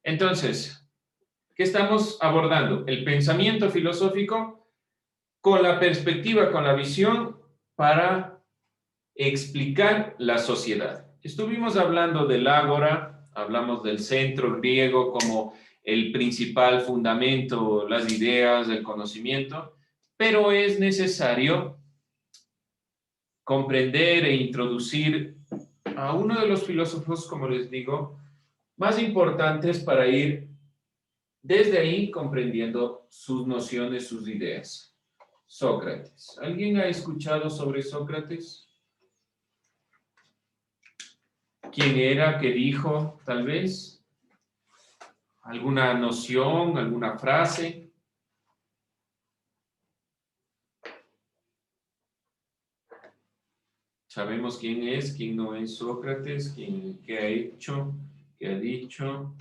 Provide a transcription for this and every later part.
Entonces, ¿qué estamos abordando? El pensamiento filosófico con la perspectiva, con la visión para explicar la sociedad. Estuvimos hablando del ágora, hablamos del centro griego como el principal fundamento, las ideas, el conocimiento, pero es necesario comprender e introducir a uno de los filósofos, como les digo, más importantes para ir desde ahí comprendiendo sus nociones, sus ideas. Sócrates. ¿Alguien ha escuchado sobre Sócrates? ¿Quién era? ¿Qué dijo? Tal vez. ¿Alguna noción? ¿Alguna frase? Sabemos quién es, quién no es Sócrates, qué ha hecho, qué ha dicho.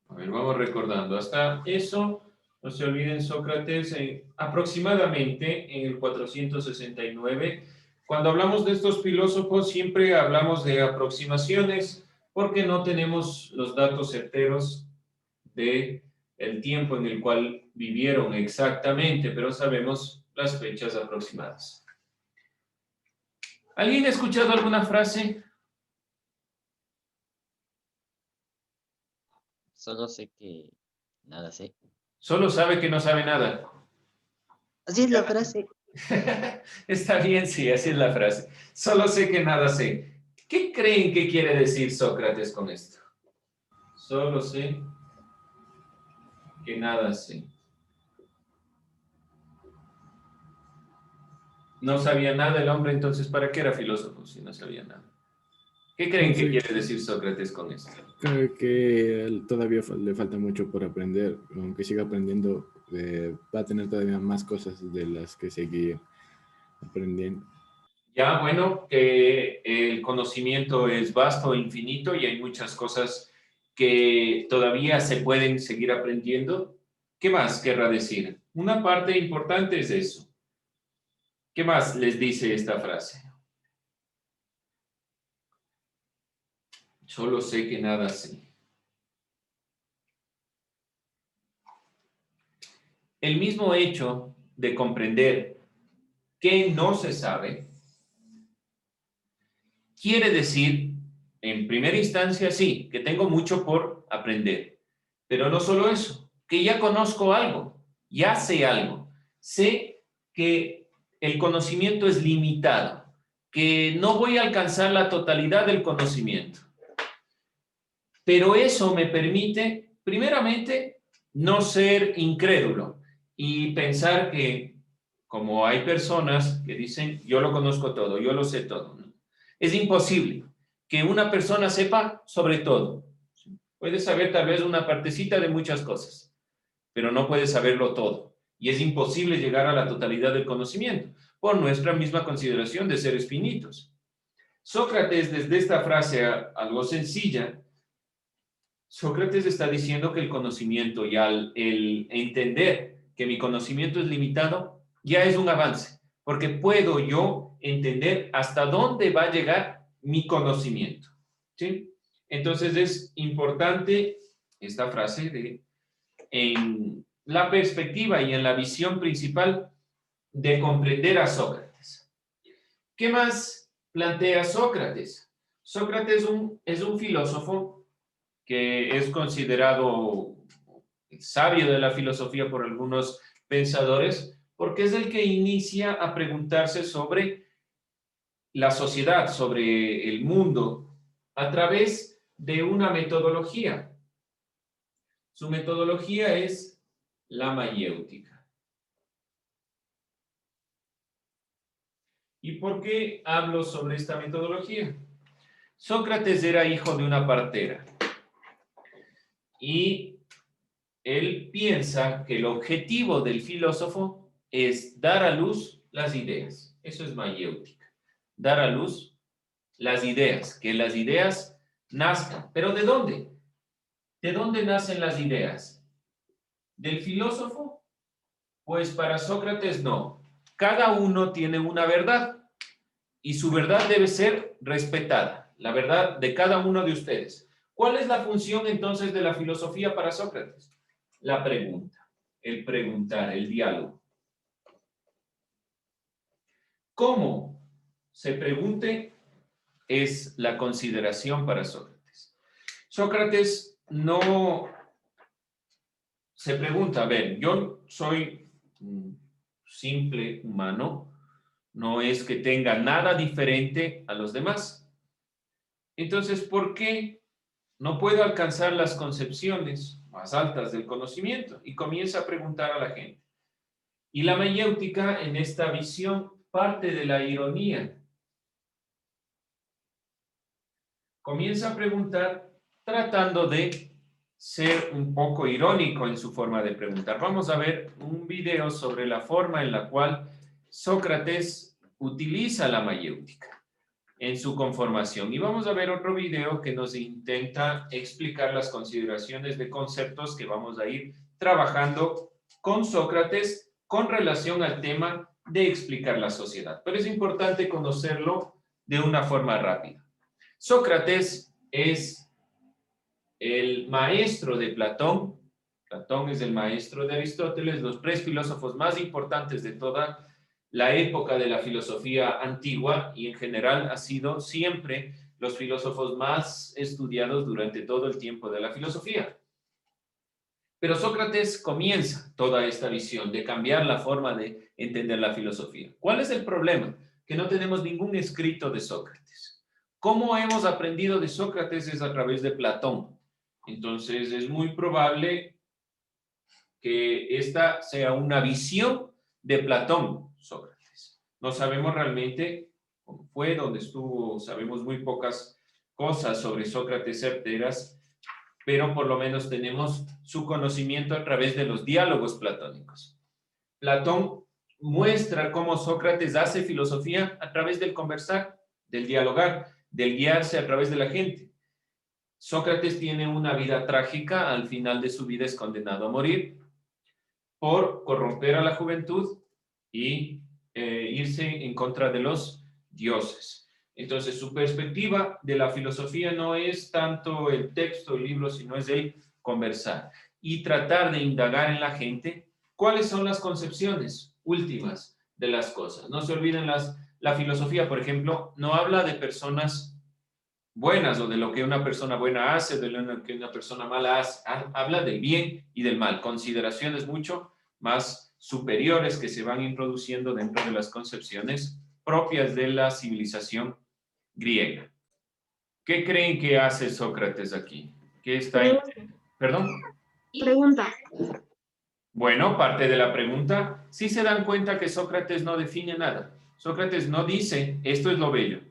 A ver, vamos recordando. Hasta eso, no se olviden, Sócrates, aproximadamente en el 469. Cuando hablamos de estos filósofos, siempre hablamos de aproximaciones porque no tenemos los datos certeros de el tiempo en el cual vivieron exactamente, pero sabemos las fechas aproximadas. ¿Alguien ha escuchado alguna frase? Solo sé que nada sé. Solo sabe que no sabe nada. Así es la frase. Está bien, sí, así es la frase. Solo sé que nada sé. ¿Qué creen que quiere decir Sócrates con esto? Solo sé que nada sé. No sabía nada el hombre, entonces, ¿para qué era filósofo si no sabía nada? ¿Qué creen No que sé, quiere decir Sócrates con esto? creo que todavía le falta mucho por aprender. Aunque siga aprendiendo, va a tener todavía más cosas de las que seguir aprendiendo. Ya, bueno, que el conocimiento es vasto e infinito y hay muchas cosas que todavía se pueden seguir aprendiendo. ¿Qué más querrá decir? Una parte importante es eso. ¿Qué más les dice esta frase? Solo sé que nada sé. El mismo hecho de comprender que no se sabe quiere decir, en primera instancia, sí, que tengo mucho por aprender. Pero no solo eso, que ya conozco algo, ya sé algo. Sé que el conocimiento es limitado, que no voy a alcanzar la totalidad del conocimiento. Pero eso me permite, primeramente, no ser incrédulo y pensar que, como hay personas que dicen, yo lo conozco todo, yo lo sé todo, ¿no? Es imposible que una persona sepa sobre todo. Puede saber tal vez una partecita de muchas cosas, pero no puede saberlo todo. Y es imposible llegar a la totalidad del conocimiento por nuestra misma consideración de seres finitos. Sócrates, desde esta frase algo sencilla, Sócrates está diciendo que el conocimiento y el entender que mi conocimiento es limitado ya es un avance, porque puedo yo entender hasta dónde va a llegar mi conocimiento. ¿Sí? Entonces es importante esta frase en la perspectiva y en la visión principal de comprender a Sócrates. ¿Qué más plantea Sócrates? Sócrates es un filósofo que es considerado sabio de la filosofía por algunos pensadores, porque es el que inicia a preguntarse sobre la sociedad, sobre el mundo, a través de una metodología. Su metodología es la mayéutica. ¿Y por qué hablo sobre esta metodología? Sócrates era hijo de una partera y él piensa que el objetivo del filósofo es dar a luz las ideas. Eso es mayéutica. Dar a luz las ideas, que las ideas nazcan. ¿Pero de dónde? ¿De dónde nacen las ideas? ¿Del filósofo? Pues para Sócrates no. Cada uno tiene una verdad y su verdad debe ser respetada, la verdad de cada uno de ustedes. ¿Cuál es la función entonces de la filosofía para Sócrates? La pregunta, el preguntar, el diálogo. ¿Cómo se pregunte? Es la consideración para Sócrates. Sócrates no se pregunta, a ver, yo soy un simple humano, no es que tenga nada diferente a los demás. Entonces, ¿por qué no puedo alcanzar las concepciones más altas del conocimiento? Y comienza a preguntar a la gente. Y la mayéutica en esta visión parte de la ironía. Comienza a preguntar tratando de ser un poco irónico en su forma de preguntar. Vamos a ver un video sobre la forma en la cual Sócrates utiliza la mayéutica en su conformación. Y vamos a ver otro video que nos intenta explicar las consideraciones de conceptos que vamos a ir trabajando con Sócrates con relación al tema de explicar la sociedad. Pero es importante conocerlo de una forma rápida. Sócrates es el maestro de Platón. Platón es el maestro de Aristóteles, los tres filósofos más importantes de toda la época de la filosofía antigua y en general ha sido siempre los filósofos más estudiados durante todo el tiempo de la filosofía. Pero Sócrates comienza toda esta visión de cambiar la forma de entender la filosofía. ¿Cuál es el problema? Que no tenemos ningún escrito de Sócrates. ¿Cómo hemos aprendido de Sócrates? Es a través de Platón. Entonces es muy probable que esta sea una visión de Platón, Sócrates. No sabemos realmente cómo fue, dónde estuvo, sabemos muy pocas cosas sobre Sócrates certeras, pero por lo menos tenemos su conocimiento a través de los diálogos platónicos. Platón muestra cómo Sócrates hace filosofía a través del conversar, del dialogar, del guiarse a través de la gente. Sócrates tiene una vida trágica, al final de su vida es condenado a morir por corromper a la juventud y irse en contra de los dioses. Entonces, su perspectiva de la filosofía no es tanto el texto, el libro, sino es el conversar y tratar de indagar en la gente cuáles son las concepciones últimas de las cosas. No se olviden la filosofía, por ejemplo, no habla de personas buenas o de lo que una persona buena hace, de lo que una persona mala hace. Habla del bien y del mal, consideraciones mucho más superiores que se van introduciendo dentro de las concepciones propias de la civilización griega. ¿Qué creen que hace Sócrates aquí? ¿Qué está ahí? ¿Perdón? Pregunta. Bueno, parte de la pregunta, sí se dan cuenta que Sócrates no define nada. Sócrates no dice, esto es lo bello.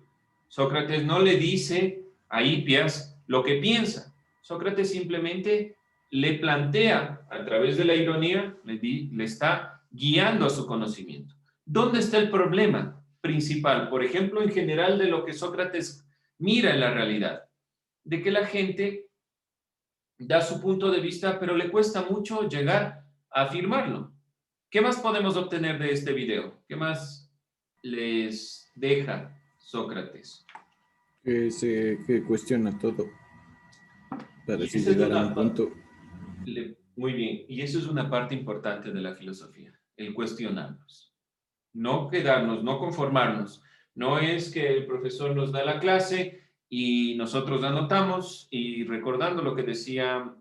Sócrates no le dice a Hipias lo que piensa. Sócrates simplemente le plantea, a través de la ironía, le está guiando a su conocimiento. ¿Dónde está el problema principal? Por ejemplo, en general de lo que Sócrates mira en la realidad. De que la gente da su punto de vista, pero le cuesta mucho llegar a afirmarlo. ¿Qué más podemos obtener de este video? ¿Qué más les deja Sócrates? Que cuestiona todo para así Esa es llegar a una un punto. Muy bien, y eso es una parte importante de la filosofía, el cuestionarnos. No quedarnos, no conformarnos. No es que el profesor nos da la clase y nosotros anotamos y recordando lo que decía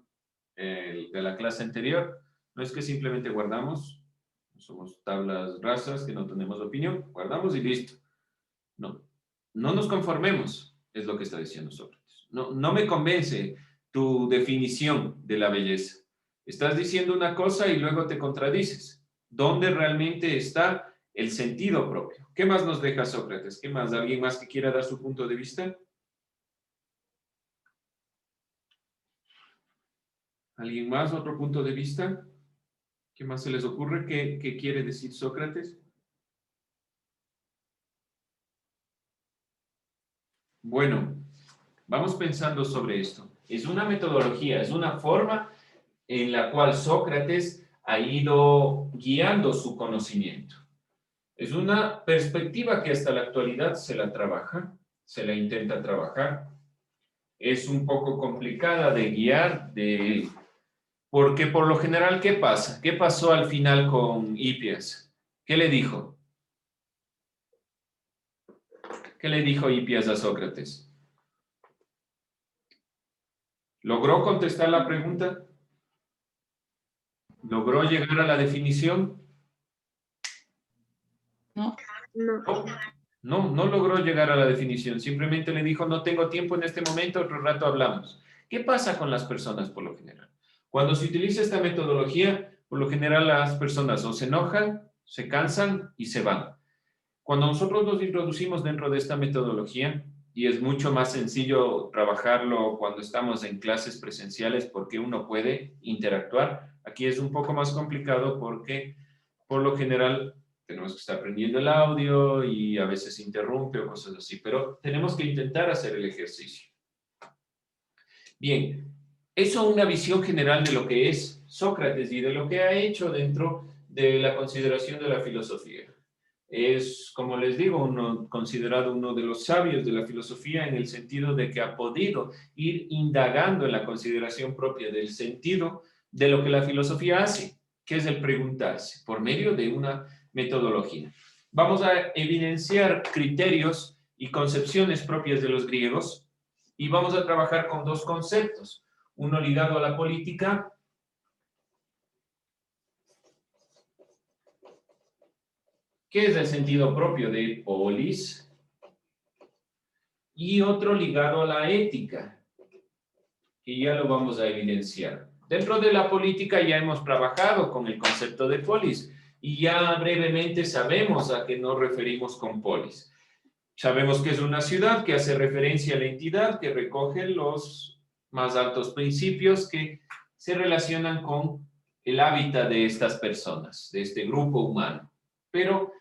de la clase anterior, no es que simplemente guardamos, somos tablas rasas que no tenemos opinión, guardamos y listo. No, no nos conformemos, es lo que está diciendo Sócrates. No me convence tu definición de la belleza. Estás diciendo una cosa y luego te contradices. ¿Dónde realmente está el sentido propio? ¿Qué más nos deja Sócrates? ¿Qué más? ¿Alguien más que quiera dar su punto de vista? ¿Alguien más? ¿Otro punto de vista? ¿Qué más se les ocurre? ¿Qué quiere decir Sócrates? Bueno, vamos pensando sobre esto. Es una metodología, es una forma en la cual Sócrates ha ido guiando su conocimiento. Es una perspectiva que hasta la actualidad se la trabaja, se la intenta trabajar. es un poco complicada de guiar, porque por lo general, ¿qué pasa? ¿Qué pasó al final con Hipias? ¿Qué le dijo? ¿Qué le dijo Hipias a Sócrates? ¿Logró contestar la pregunta? ¿Logró llegar a la definición? No. No logró llegar a la definición. Simplemente le dijo, no tengo tiempo en este momento, otro rato hablamos. ¿Qué pasa con las personas por lo general? Cuando se utiliza esta metodología, por lo general las personas o se enojan, se cansan y se van. Cuando nosotros nos introducimos dentro de esta metodología, y es mucho más sencillo trabajarlo cuando estamos en clases presenciales porque uno puede interactuar, aquí es un poco más complicado porque por lo general tenemos que estar aprendiendo el audio y a veces interrumpe o cosas así, pero tenemos que intentar hacer el ejercicio. Bien, eso es una visión general de lo que es Sócrates y de lo que ha hecho dentro de la consideración de la filosofía. Es, como les digo, considerado uno de los sabios de la filosofía en el sentido de que ha podido ir indagando en la consideración propia del sentido de lo que la filosofía hace, que es el preguntarse por medio de una metodología. Vamos a evidenciar criterios y concepciones propias de los griegos y vamos a trabajar con dos conceptos, uno ligado a la política que es el sentido propio de polis, y otro ligado a la ética, que ya lo vamos a evidenciar. Dentro de la política ya hemos trabajado con el concepto de polis, y ya brevemente sabemos a qué nos referimos con polis. Sabemos que es una ciudad que hace referencia a la entidad que recoge los más altos principios que se relacionan con el hábitat de estas personas, de este grupo humano. Pero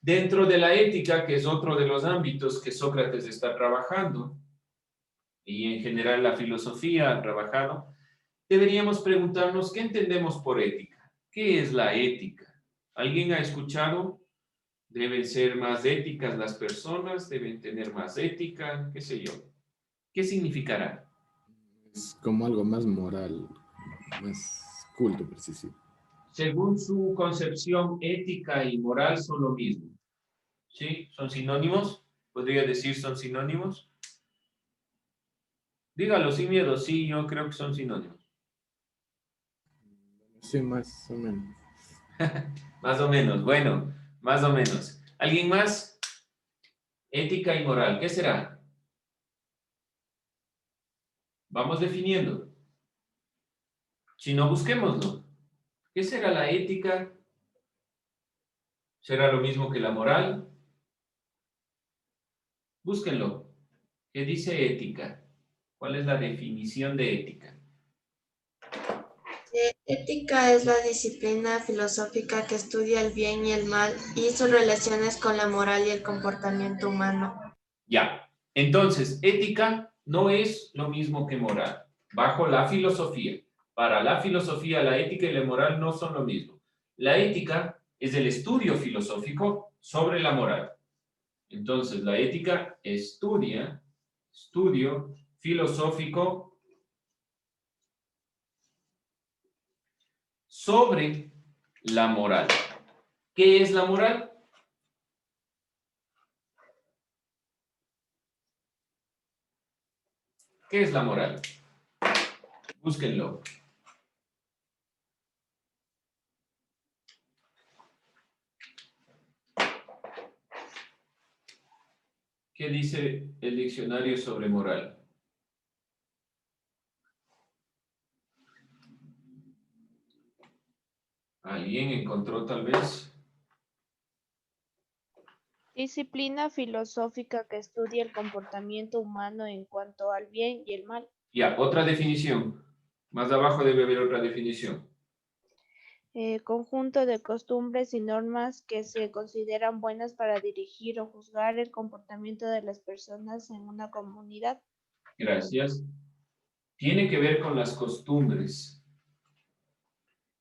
dentro de la ética, que es otro de los ámbitos que Sócrates está trabajando, y en general la filosofía ha trabajado, deberíamos preguntarnos qué entendemos por ética. ¿Qué es la ética? ¿Alguien ha escuchado? ¿Deben ser más éticas las personas? ¿Deben tener más ética? ¿Qué sé yo? ¿Qué significará? Es como algo más moral, más culto, por así decirlo. Según su concepción, ética y moral son lo mismo. ¿Sí? ¿Son sinónimos? ¿Podría decir son sinónimos? Dígalo sin miedo, sí, yo creo que son sinónimos. Sí, más o menos. Más o menos, bueno, más o menos. ¿Alguien más? Ética y moral, ¿qué será? Vamos definiendo. Si no, busquémoslo. ¿Qué será la ética? ¿Será lo mismo que la moral? Búsquenlo. ¿Qué dice ética? ¿Cuál es la definición de ética? Ética es la disciplina filosófica que estudia el bien y el mal y sus relaciones con la moral y el comportamiento humano. Ya. Entonces, ética no es lo mismo que moral. Bajo la filosofía. Para la filosofía, la ética y la moral no son lo mismo. La ética es el estudio filosófico sobre la moral. Entonces, la ética estudio filosófico sobre la moral. ¿Qué es la moral? ¿Qué es la moral? Búsquenlo. ¿Qué dice el diccionario sobre moral? ¿Alguien encontró tal vez? Disciplina filosófica que estudia el comportamiento humano en cuanto al bien y el mal. Ya, otra definición. Más abajo debe haber otra definición. Conjunto de costumbres y normas que se consideran buenas para dirigir o juzgar el comportamiento de las personas en una comunidad. Gracias. Tiene que ver con las costumbres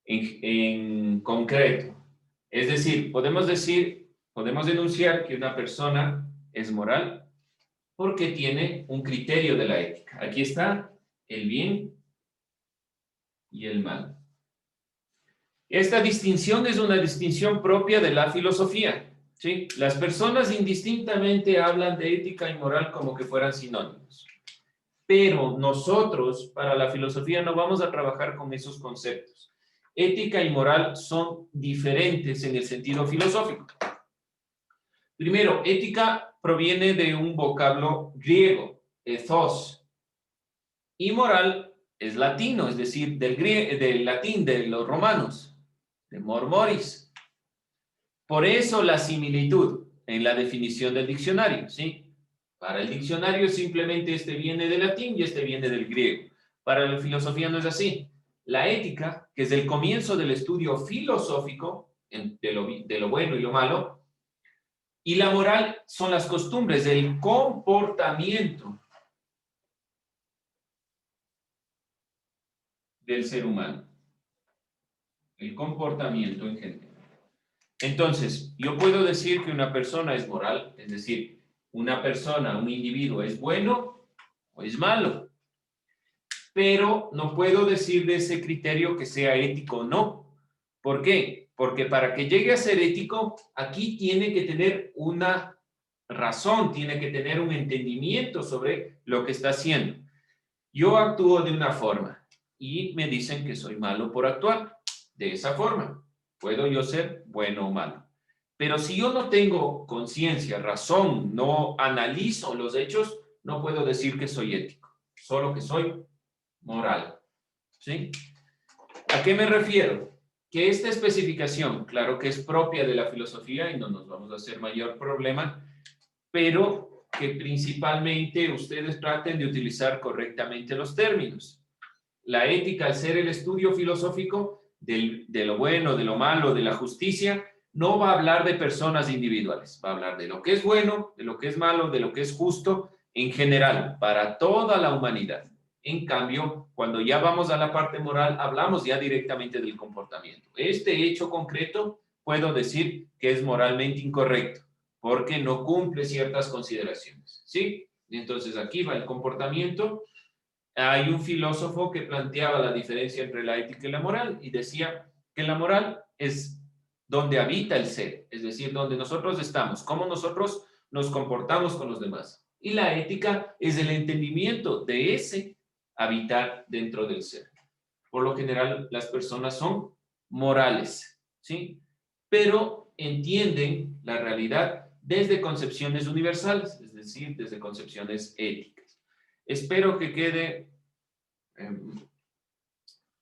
en concreto. Es decir, podemos denunciar que una persona es moral. porque tiene un criterio de la ética. Aquí está el bien y el mal. Esta distinción es una distinción propia de la filosofía, ¿sí? Las personas indistintamente hablan de ética y moral como que fueran sinónimos. Pero nosotros, para la filosofía, no vamos a trabajar con esos conceptos. Ética y moral son diferentes en el sentido filosófico. Primero, ética proviene de un vocablo griego, ethos, y moral es latino, es decir, del latín, de los romanos, de mor moris. Por eso la similitud en la definición del diccionario, ¿sí? Para el diccionario simplemente este viene del latín y este viene del griego. Para la filosofía no es así. La ética, que es el comienzo del estudio filosófico de lo bueno y lo malo, y la moral son las costumbres, el comportamiento del ser humano. El comportamiento en general. Entonces, yo puedo decir que una persona es moral, es decir, una persona, un individuo es bueno o es malo. Pero no puedo decir de ese criterio que sea ético o no. ¿Por qué? Porque para que llegue a ser ético, aquí tiene que tener una razón, tiene que tener un entendimiento sobre lo que está haciendo. Yo actúo de una forma y me dicen que soy malo por actuar de esa forma. Puedo yo ser bueno o malo. Pero si yo no tengo conciencia, razón, no analizo los hechos, no puedo decir que soy ético, solo que soy moral. ¿Sí? ¿A qué me refiero? Que esta especificación, claro que es propia de la filosofía y no nos vamos a hacer mayor problema, pero que principalmente ustedes traten de utilizar correctamente los términos. La ética, al ser el estudio filosófico de lo bueno, de lo malo, de la justicia, no va a hablar de personas individuales, va a hablar de lo que es bueno, de lo que es malo, de lo que es justo, en general, para toda la humanidad. En cambio, cuando ya vamos a la parte moral, hablamos ya directamente del comportamiento. Este hecho concreto puedo decir que es moralmente incorrecto, porque no cumple ciertas consideraciones, ¿sí? Entonces aquí va el comportamiento. Hay un filósofo que planteaba la diferencia entre la ética y la moral y decía que la moral es donde habita el ser, es decir, donde nosotros estamos, cómo nosotros nos comportamos con los demás. Y la ética es el entendimiento de ese habitar dentro del ser. Por lo general, las personas son morales, ¿sí? Pero entienden la realidad desde concepciones universales, es decir, desde concepciones éticas. Espero que quede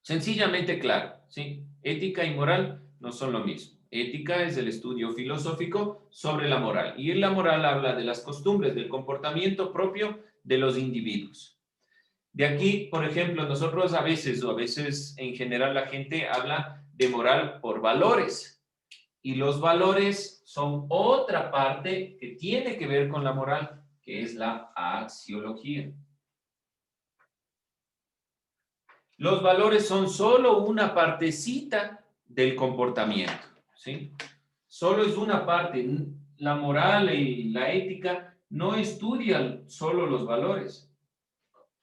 sencillamente claro, ¿sí? Ética y moral no son lo mismo. Ética es el estudio filosófico sobre la moral. Y en la moral habla de las costumbres, del comportamiento propio de los individuos. De aquí, por ejemplo, nosotros a veces en general la gente habla de moral por valores. Y los valores son otra parte que tiene que ver con la moral, que es la axiología. Los valores son solo una partecita del comportamiento, ¿sí? Solo es una parte. La moral y la ética no estudian solo los valores.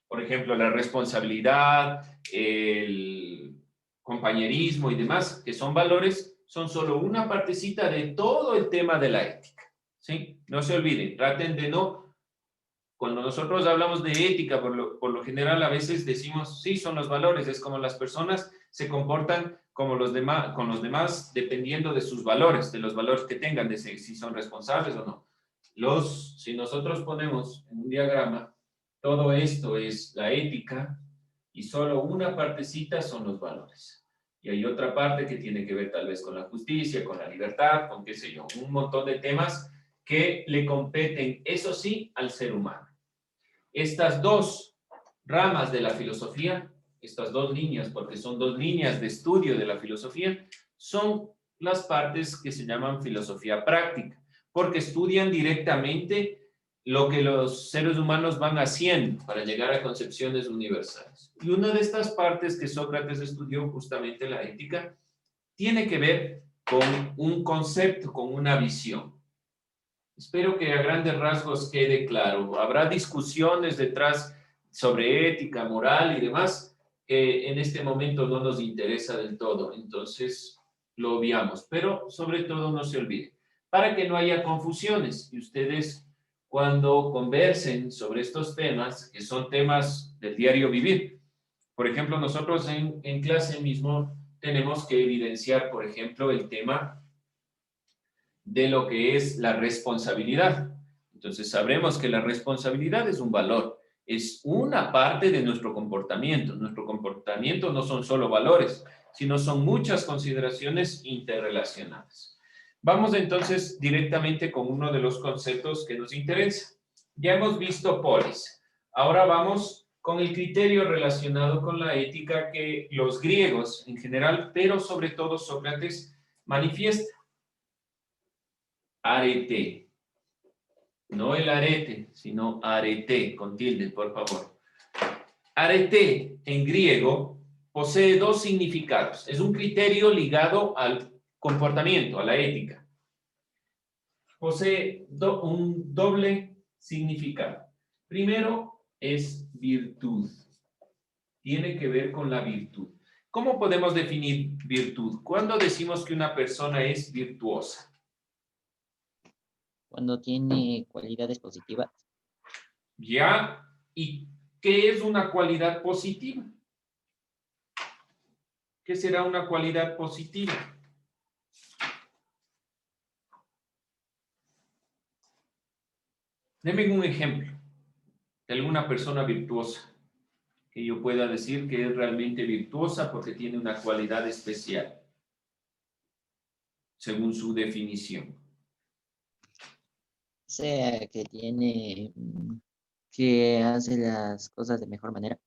Por ejemplo, la responsabilidad, el compañerismo y demás, que son valores, son solo una partecita de todo el tema de la ética, ¿sí? No se olviden, traten de no. Cuando nosotros hablamos de ética, por lo general a veces decimos, sí, son los valores, es como las personas se comportan como los demás, con los demás dependiendo de sus valores, de los valores que tengan, de si son responsables o no. Si nosotros ponemos en un diagrama, todo esto es la ética y solo una partecita son los valores. Y hay otra parte que tiene que ver tal vez con la justicia, con la libertad, con qué sé yo, un montón de temas que le competen, eso sí, al ser humano. Estas dos ramas de la filosofía, estas dos líneas, porque son dos líneas de estudio de la filosofía, son las partes que se llaman filosofía práctica, porque estudian directamente lo que los seres humanos van haciendo para llegar a concepciones universales. Y una de estas partes que Sócrates estudió, justamente la ética, tiene que ver con un concepto, con una visión. Espero que a grandes rasgos quede claro. Habrá discusiones detrás sobre ética, moral y demás, que en este momento no nos interesa del todo. Entonces, lo obviamos. Pero, sobre todo, no se olvide. Para que no haya confusiones y ustedes, cuando conversen sobre estos temas, que son temas del diario vivir. Por ejemplo, nosotros en clase mismo tenemos que evidenciar, por ejemplo, el tema de lo que es la responsabilidad. Entonces sabremos que la responsabilidad es un valor, es una parte de nuestro comportamiento. Nuestro comportamiento no son solo valores, sino son muchas consideraciones interrelacionadas. Vamos entonces directamente con uno de los conceptos que nos interesa. Ya hemos visto polis. Ahora vamos con el criterio relacionado con la ética que los griegos en general, pero sobre todo Sócrates, manifiesta. Arete. No el arete, sino arete, con tilde, por favor. Arete, en griego, posee dos significados. Es un criterio ligado al comportamiento, a la ética. Posee un doble significado. Primero es virtud. Tiene que ver con la virtud. ¿Cómo podemos definir virtud? ¿Cuándo decimos que una persona es virtuosa? Cuando tiene cualidades positivas. ¿Ya? ¿Y qué es una cualidad positiva? ¿Qué será una cualidad positiva? Denme un ejemplo de alguna persona virtuosa que yo pueda decir que es realmente virtuosa porque tiene una cualidad especial, según su definición. O sea, que tiene, que hace las cosas de mejor manera.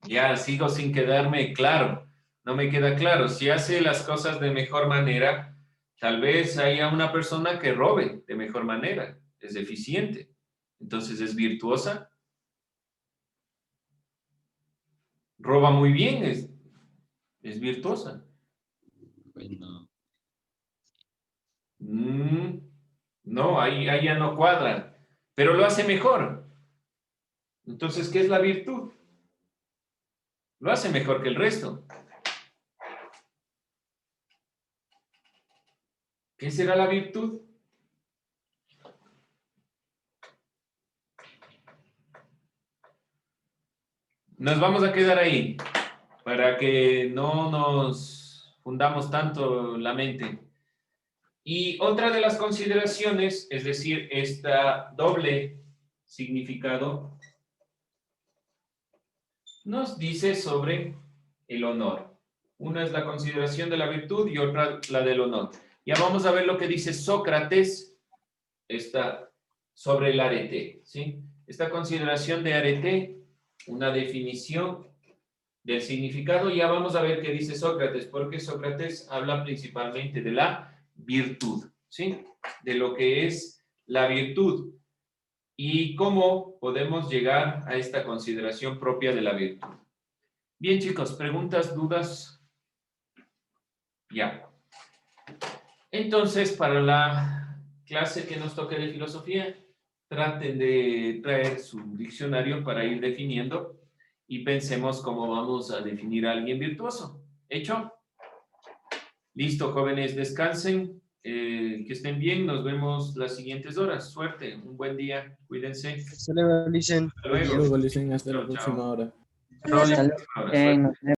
Ya sigo sin quedarme claro. No me queda claro. Si hace las cosas de mejor manera, tal vez haya una persona que robe de mejor manera. Es eficiente. Entonces, ¿es virtuosa? Roba muy bien, es virtuosa. Bueno, No, ahí ya no cuadra. Pero lo hace mejor. Entonces, ¿qué es la virtud? Lo hace mejor que el resto. ¿Qué será la virtud? Nos vamos a quedar ahí para que no nos fundamos tanto la mente. Y otra de las consideraciones, es decir, esta doble significado, nos dice sobre el honor. Una es la consideración de la virtud y otra la del honor. Ya vamos a ver lo que dice Sócrates sobre el arete, ¿sí? Esta consideración de arete, una definición del significado, ya vamos a ver qué dice Sócrates, porque Sócrates habla principalmente de la virtud, ¿sí? De lo que es la virtud y cómo podemos llegar a esta consideración propia de la virtud. Bien, chicos, ¿preguntas, dudas? Ya. Entonces, para la clase que nos toque de filosofía, traten de traer su diccionario para ir definiendo y pensemos cómo vamos a definir a alguien virtuoso. ¿Hecho? Listo, jóvenes, descansen, que estén bien, nos vemos las siguientes horas. Suerte, un buen día, cuídense. Hasta luego, Licen. Hasta luego. Luego, Licen, hasta la Chao, próxima chao. hora. Hasta luego. Hasta luego. Suerte.